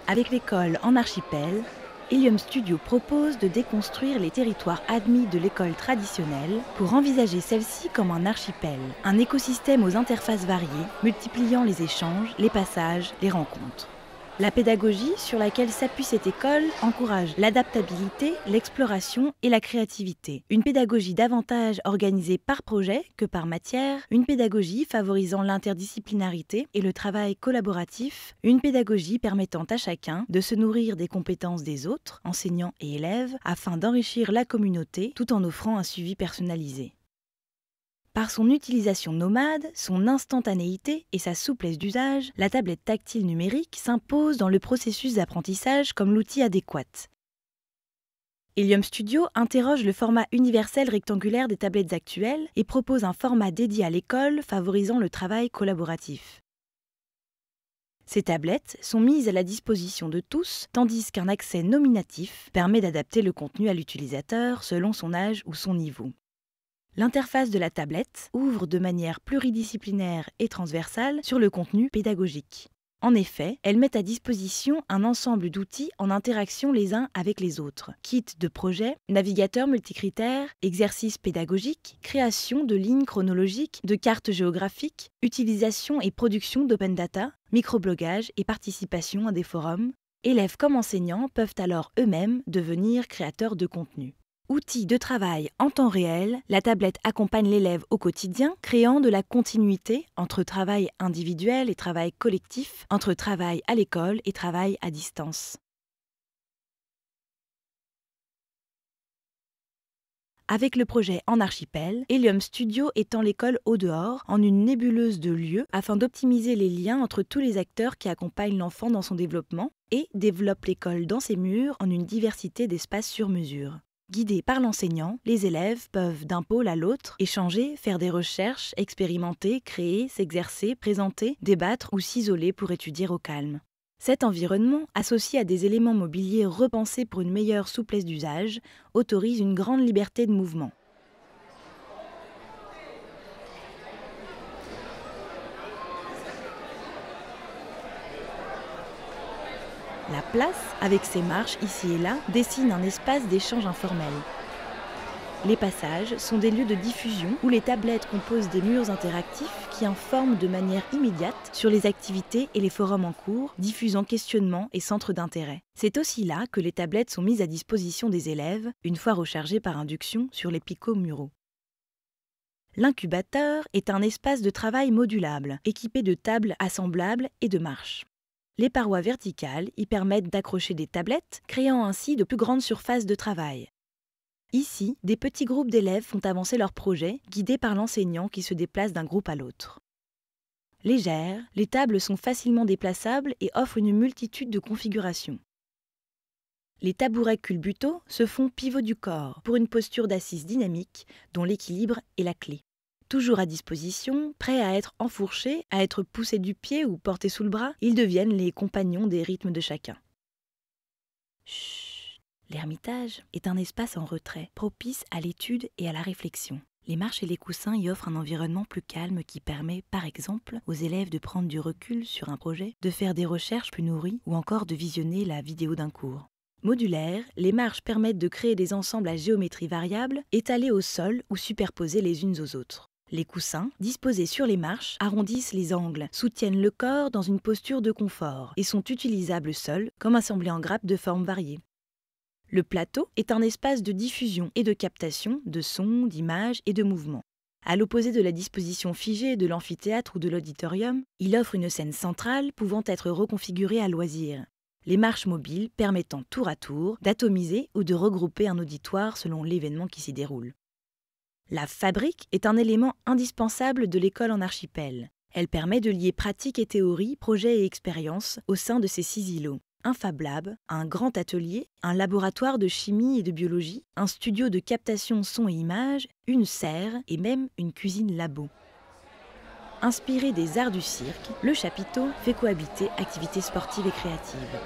Avec l'école en archipel, Helium Studio propose de déconstruire les territoires admis de l'école traditionnelle pour envisager celle-ci comme un archipel, un écosystème aux interfaces variées, multipliant les échanges, les passages, les rencontres. La pédagogie sur laquelle s'appuie cette école encourage l'adaptabilité, l'exploration et la créativité. Une pédagogie davantage organisée par projet que par matière, une pédagogie favorisant l'interdisciplinarité et le travail collaboratif, une pédagogie permettant à chacun de se nourrir des compétences des autres, enseignants et élèves, afin d'enrichir la communauté tout en offrant un suivi personnalisé. Par son utilisation nomade, son instantanéité et sa souplesse d'usage, la tablette tactile numérique s'impose dans le processus d'apprentissage comme l'outil adéquat. Helium Studio interroge le format universel rectangulaire des tablettes actuelles et propose un format dédié à l'école favorisant le travail collaboratif. Ces tablettes sont mises à la disposition de tous, tandis qu'un accès nominatif permet d'adapter le contenu à l'utilisateur selon son âge ou son niveau. L'interface de la tablette ouvre de manière pluridisciplinaire et transversale sur le contenu pédagogique. En effet, elle met à disposition un ensemble d'outils en interaction les uns avec les autres. Kit de projet, navigateur multicritères, exercices pédagogiques, création de lignes chronologiques, de cartes géographiques, utilisation et production d'open data, microblogage et participation à des forums. Élèves comme enseignants peuvent alors eux-mêmes devenir créateurs de contenu. Outil de travail en temps réel, la tablette accompagne l'élève au quotidien, créant de la continuité entre travail individuel et travail collectif, entre travail à l'école et travail à distance. Avec le projet En Archipel, Helium Studio étend l'école au dehors en une nébuleuse de lieux afin d'optimiser les liens entre tous les acteurs qui accompagnent l'enfant dans son développement et développe l'école dans ses murs en une diversité d'espaces sur mesure. Guidés par l'enseignant, les élèves peuvent d'un pôle à l'autre échanger, faire des recherches, expérimenter, créer, s'exercer, présenter, débattre ou s'isoler pour étudier au calme. Cet environnement, associé à des éléments mobiliers repensés pour une meilleure souplesse d'usage, autorise une grande liberté de mouvement. La place, avec ses marches ici et là, dessine un espace d'échange informel. Les passages sont des lieux de diffusion où les tablettes composent des murs interactifs qui informent de manière immédiate sur les activités et les forums en cours, diffusant questionnements et centres d'intérêt. C'est aussi là que les tablettes sont mises à disposition des élèves, une fois rechargées par induction sur les picots muraux. L'incubateur est un espace de travail modulable, équipé de tables assemblables et de marches. Les parois verticales y permettent d'accrocher des tablettes, créant ainsi de plus grandes surfaces de travail. Ici, des petits groupes d'élèves font avancer leurs projets, guidés par l'enseignant qui se déplace d'un groupe à l'autre. Légères, les tables sont facilement déplaçables et offrent une multitude de configurations. Les tabourets culbuto se font pivot du corps pour une posture d'assise dynamique dont l'équilibre est la clé. Toujours à disposition, prêts à être enfourchés, à être poussés du pied ou portés sous le bras, ils deviennent les compagnons des rythmes de chacun. Chut. L'ermitage est un espace en retrait, propice à l'étude et à la réflexion. Les marches et les coussins y offrent un environnement plus calme qui permet, par exemple, aux élèves de prendre du recul sur un projet, de faire des recherches plus nourries ou encore de visionner la vidéo d'un cours. Modulaires, les marches permettent de créer des ensembles à géométrie variable, étalés au sol ou superposés les unes aux autres. Les coussins, disposés sur les marches, arrondissent les angles, soutiennent le corps dans une posture de confort et sont utilisables seuls, comme assemblés en grappes de formes variées. Le plateau est un espace de diffusion et de captation de sons, d'images et de mouvements. À l'opposé de la disposition figée de l'amphithéâtre ou de l'auditorium, il offre une scène centrale pouvant être reconfigurée à loisir. Les marches mobiles permettant tour à tour d'atomiser ou de regrouper un auditoire selon l'événement qui s'y déroule. La fabrique est un élément indispensable de l'école en archipel. Elle permet de lier pratique et théorie, projet et expérience au sein de ces 6 îlots. Un Fab Lab, un grand atelier, un laboratoire de chimie et de biologie, un studio de captation son et images, une serre et même une cuisine labo. Inspiré des arts du cirque, le chapiteau fait cohabiter activités sportives et créatives.